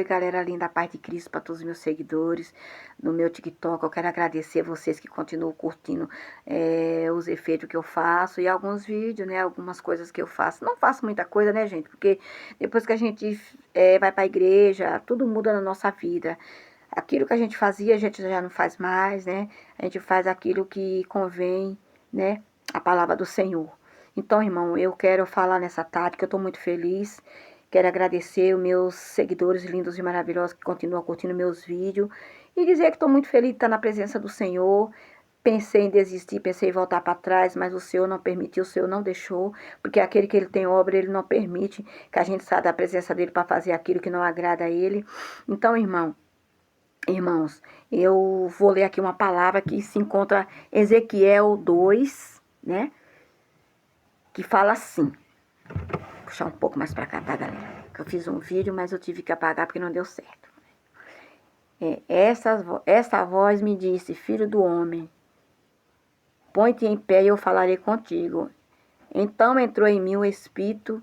Oi, galera linda, a paz de Cristo para todos os meus seguidores no meu TikTok. Eu quero agradecer vocês que continuam curtindo os efeitos que eu faço e alguns vídeos, né? Algumas coisas que eu faço. Não faço muita coisa, né, gente? Porque depois que a gente vai para a igreja, tudo muda na nossa vida. Aquilo que a gente fazia, a gente já não faz mais, né? A gente faz aquilo que convém, né? A palavra do Senhor. Então, irmão, eu quero falar nessa tarde que eu estou muito feliz. Quero agradecer os meus seguidores lindos e maravilhosos que continuam curtindo meus vídeos. E dizer que estou muito feliz de estar na presença do Senhor. Pensei em desistir, pensei em voltar para trás, mas o Senhor não permitiu, o Senhor não deixou. Porque aquele que Ele tem obra, Ele não permite que a gente saia da presença dEle para fazer aquilo que não agrada a Ele. Então, irmãos, eu vou ler aqui uma palavra que se encontra em Ezequiel 2, né? Que fala assim. Vou puxar um pouco mais pra cá, tá, galera? Que eu fiz um vídeo, mas eu tive que apagar porque não deu certo. Essa voz me disse: filho do homem, põe-te em pé e eu falarei contigo. Então entrou em mim o Espírito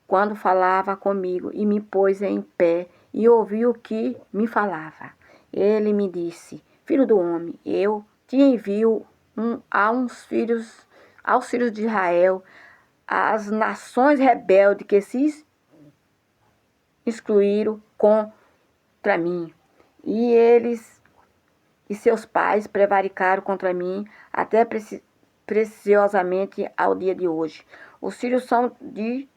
quando falava comigo e me pôs em pé e ouvi o que me falava. Ele me disse: filho do homem, eu te envio aos filhos de Israel, as nações rebeldes que se excluíram contra mim. E eles e seus pais prevaricaram contra mim até preciosamente ao dia de hoje. Os filhos são de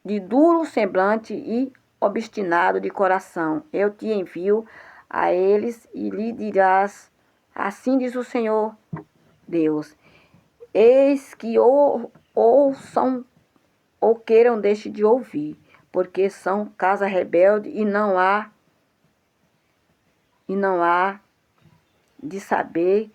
duro semblante e obstinado de coração. Eu te envio a eles e lhe dirás: assim diz o Senhor Deus. Eis que ouçam ou queiram deixe de ouvir, porque são casa rebelde e não há de saber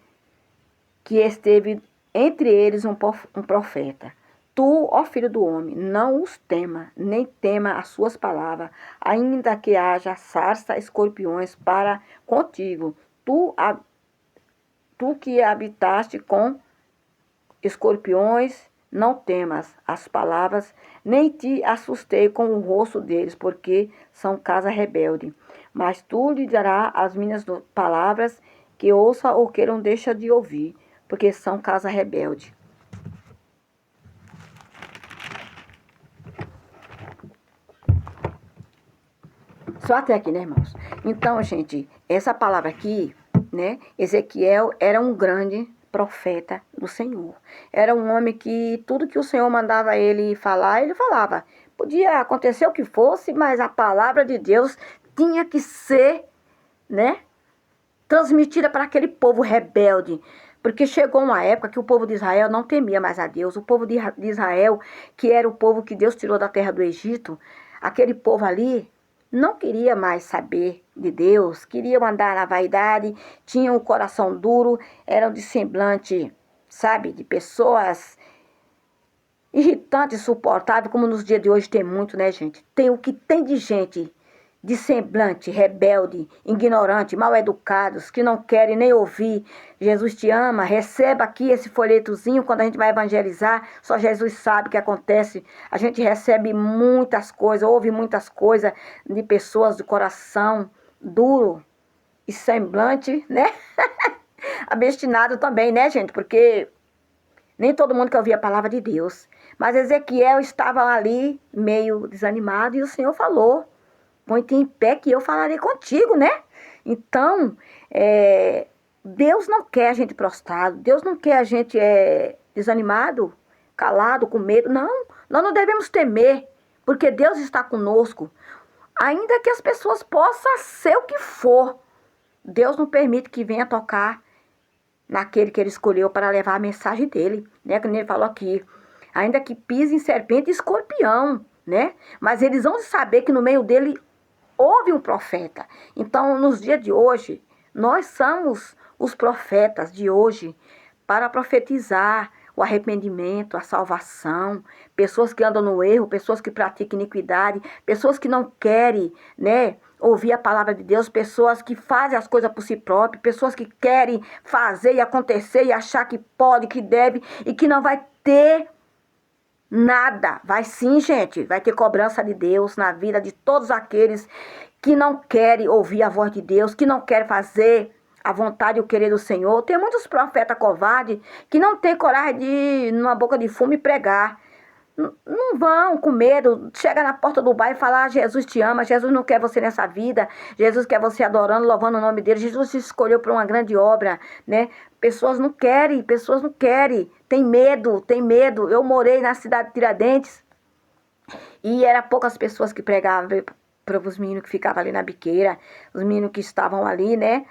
que esteve entre eles um profeta. Tu, ó filho do homem, não os tema, nem tema as suas palavras, ainda que haja sarça, escorpiões para contigo. Tu que habitaste com escorpiões, não temas as palavras, nem te assustei com o rosto deles, porque são casa rebelde. Mas tu lhe darás as minhas palavras, que ouça ou queiram deixa de ouvir, porque são casa rebelde. Só até aqui, né, irmãos? Então, gente, essa palavra aqui, né, Ezequiel era um grande profeta do Senhor. Era um homem que tudo que o Senhor mandava ele falar, ele falava. Podia acontecer o que fosse, mas a palavra de Deus tinha que ser, né, transmitida para aquele povo rebelde. Porque chegou uma época que o povo de Israel não temia mais a Deus. O povo de Israel, que era o povo que Deus tirou da terra do Egito, aquele povo ali não queria mais saber de Deus, queriam andar na vaidade, tinham o coração duro, eram de semblante, sabe, de pessoas irritantes, insuportáveis, como nos dias de hoje tem muito, né, gente? Tem o que tem de gente de semblante, rebelde, ignorante, mal educados, que não querem nem ouvir. Jesus te ama, receba aqui esse folhetozinho quando a gente vai evangelizar, só Jesus sabe o que acontece. A gente recebe muitas coisas, ouve muitas coisas de pessoas de coração duro e semblante, né? Abestinado também, né, gente? Porque nem todo mundo quer ouvir a palavra de Deus. Mas Ezequiel estava ali meio desanimado e o Senhor falou: põe-te em pé que eu falarei contigo, né? Então, Deus não quer a gente prostrado, Deus não quer a gente desanimado, calado, com medo. Não, nós não devemos temer, porque Deus está conosco. Ainda que as pessoas possam ser o que for, Deus não permite que venha tocar naquele que Ele escolheu para levar a mensagem dEle, né? Como Ele falou aqui, ainda que pise em serpente e escorpião, né? Mas eles vão saber que no meio dele houve um profeta. Então, nos dias de hoje, nós somos os profetas de hoje para profetizar o arrependimento, a salvação, pessoas que andam no erro, pessoas que praticam iniquidade, pessoas que não querem, né, ouvir a palavra de Deus, pessoas que fazem as coisas por si próprias, pessoas que querem fazer e acontecer e achar que pode, que deve e que não vai ter Nada. Vai sim, gente. Vai ter cobrança de Deus na vida de todos aqueles que não querem ouvir a voz de Deus, que não querem fazer a vontade e o querer do Senhor. Tem muitos profetas covardes que não têm coragem de ir numa boca de fumo e pregar. Não vão com medo, chega na porta do bairro e fala: Jesus te ama, Jesus não quer você nessa vida, Jesus quer você adorando, louvando o nome dele, Jesus te escolheu para uma grande obra, né? Pessoas não querem, tem medo, tem medo. Eu morei na cidade de Tiradentes e eram poucas pessoas que pregavam para os meninos que ficavam ali na biqueira, os meninos que estavam ali, né?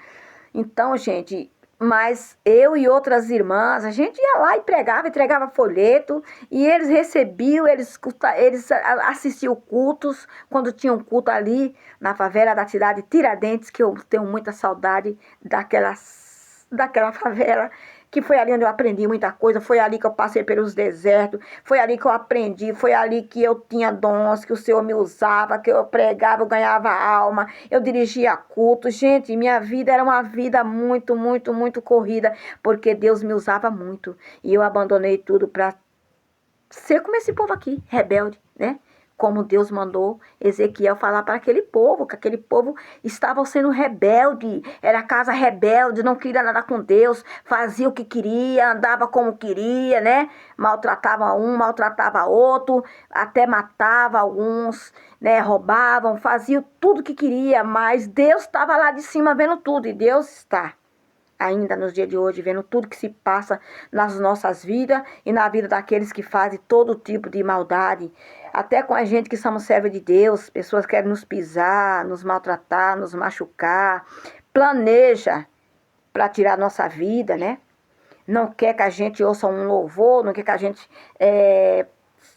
Então, gente, mas eu e outras irmãs, a gente ia lá e pregava, entregava folheto, e eles recebiam, eles assistiam cultos, quando tinha um culto ali na favela da cidade de Tiradentes, que eu tenho muita saudade daquela favela, que foi ali onde eu aprendi muita coisa, foi ali que eu passei pelos desertos, foi ali que eu aprendi, foi ali que eu tinha dons, que o Senhor me usava, que eu pregava, eu ganhava alma, eu dirigia culto. Gente, minha vida era uma vida muito, muito, muito corrida, porque Deus me usava muito, e eu abandonei tudo para ser como esse povo aqui, rebelde, né? Como Deus mandou Ezequiel falar para aquele povo, que aquele povo estava sendo rebelde, era casa rebelde, não queria nada com Deus, fazia o que queria, andava como queria, né? Maltratava um, maltratava outro, até matava alguns, né? Roubavam, faziam tudo que queria, mas Deus estava lá de cima vendo tudo, e Deus está ainda nos dias de hoje, vendo tudo que se passa nas nossas vidas e na vida daqueles que fazem todo tipo de maldade. Até com a gente que somos servos de Deus, pessoas querem nos pisar, nos maltratar, nos machucar, planeja para tirar a nossa vida, né? Não quer que a gente ouça um louvor, não quer que a gente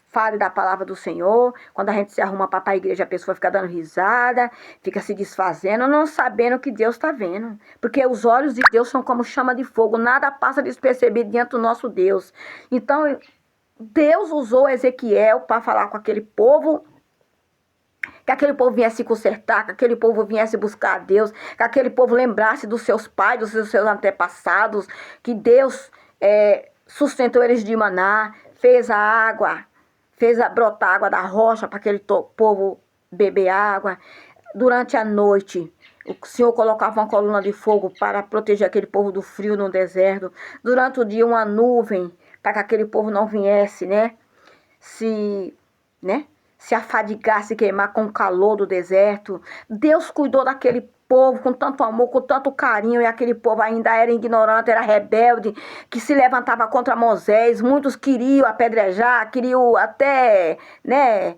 fale da palavra do Senhor. Quando a gente se arruma para a igreja, a pessoa fica dando risada, fica se desfazendo, não sabendo que Deus está vendo. Porque os olhos de Deus são como chama de fogo, nada passa despercebido diante do nosso Deus. Então, Deus usou Ezequiel para falar com aquele povo, que aquele povo viesse se consertar, que aquele povo viesse buscar a Deus, que aquele povo lembrasse dos seus pais, dos seus antepassados, que Deus sustentou eles de maná, fez a água, fez brotar água da rocha para aquele povo beber água. Durante a noite, o Senhor colocava uma coluna de fogo para proteger aquele povo do frio no deserto. Durante o dia, uma nuvem para que aquele povo não viesse, né? Se afadigar, se queimar com o calor do deserto. Deus cuidou daquele povo com tanto amor, com tanto carinho, e aquele povo ainda era ignorante, era rebelde, que se levantava contra Moisés. Muitos queriam apedrejar, queriam até, né,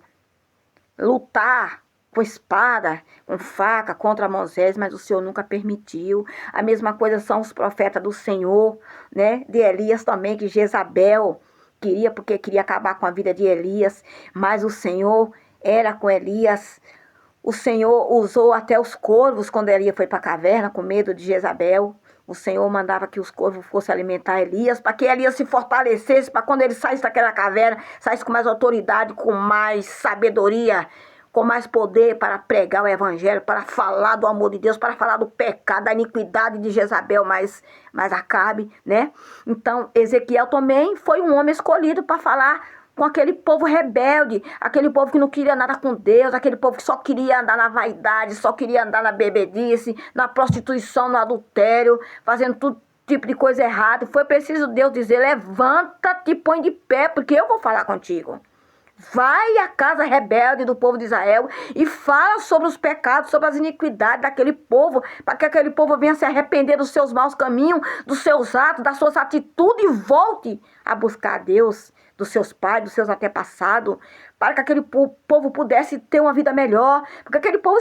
lutar com espada, com faca contra Moisés, mas o Senhor nunca permitiu. A mesma coisa são os profetas do Senhor, né, de Elias também, que Jezabel queria, porque queria acabar com a vida de Elias, mas o Senhor era com Elias. O Senhor usou até os corvos quando Elias foi para a caverna com medo de Jezabel. O Senhor mandava que os corvos fossem alimentar Elias, para que Elias se fortalecesse, para quando ele saísse daquela caverna, saísse com mais autoridade, com mais sabedoria, com mais poder para pregar o evangelho, para falar do amor de Deus, para falar do pecado, da iniquidade de Jezabel, mais Acabe, né? Então, Ezequiel também foi um homem escolhido para falar com aquele povo rebelde, aquele povo que não queria nada com Deus, aquele povo que só queria andar na vaidade, só queria andar na bebedice, na prostituição, no adultério, fazendo todo tipo de coisa errada. Foi preciso Deus dizer: levanta-te e põe de pé, porque eu vou falar contigo. Vai à casa rebelde do povo de Israel e fala sobre os pecados, sobre as iniquidades daquele povo, para que aquele povo venha se arrepender dos seus maus caminhos, dos seus atos, das suas atitudes, e volte a buscar a Deus, dos seus pais, dos seus antepassados, para que aquele povo pudesse ter uma vida melhor, porque aquele povo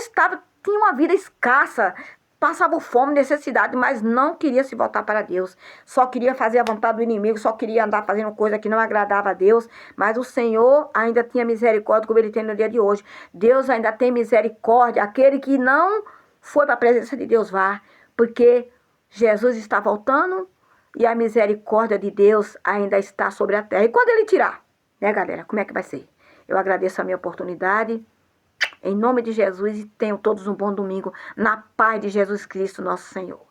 tinha uma vida escassa, passava fome, necessidade, mas não queria se voltar para Deus. Só queria fazer a vontade do inimigo, só queria andar fazendo coisa que não agradava a Deus. Mas o Senhor ainda tinha misericórdia, como Ele tem no dia de hoje. Deus ainda tem misericórdia. Aquele que não foi para a presença de Deus, vá. Porque Jesus está voltando e a misericórdia de Deus ainda está sobre a terra. E quando Ele tirar, né, galera? Como é que vai ser? Eu agradeço a minha oportunidade. Em nome de Jesus, e tenham todos um bom domingo, na paz de Jesus Cristo, nosso Senhor.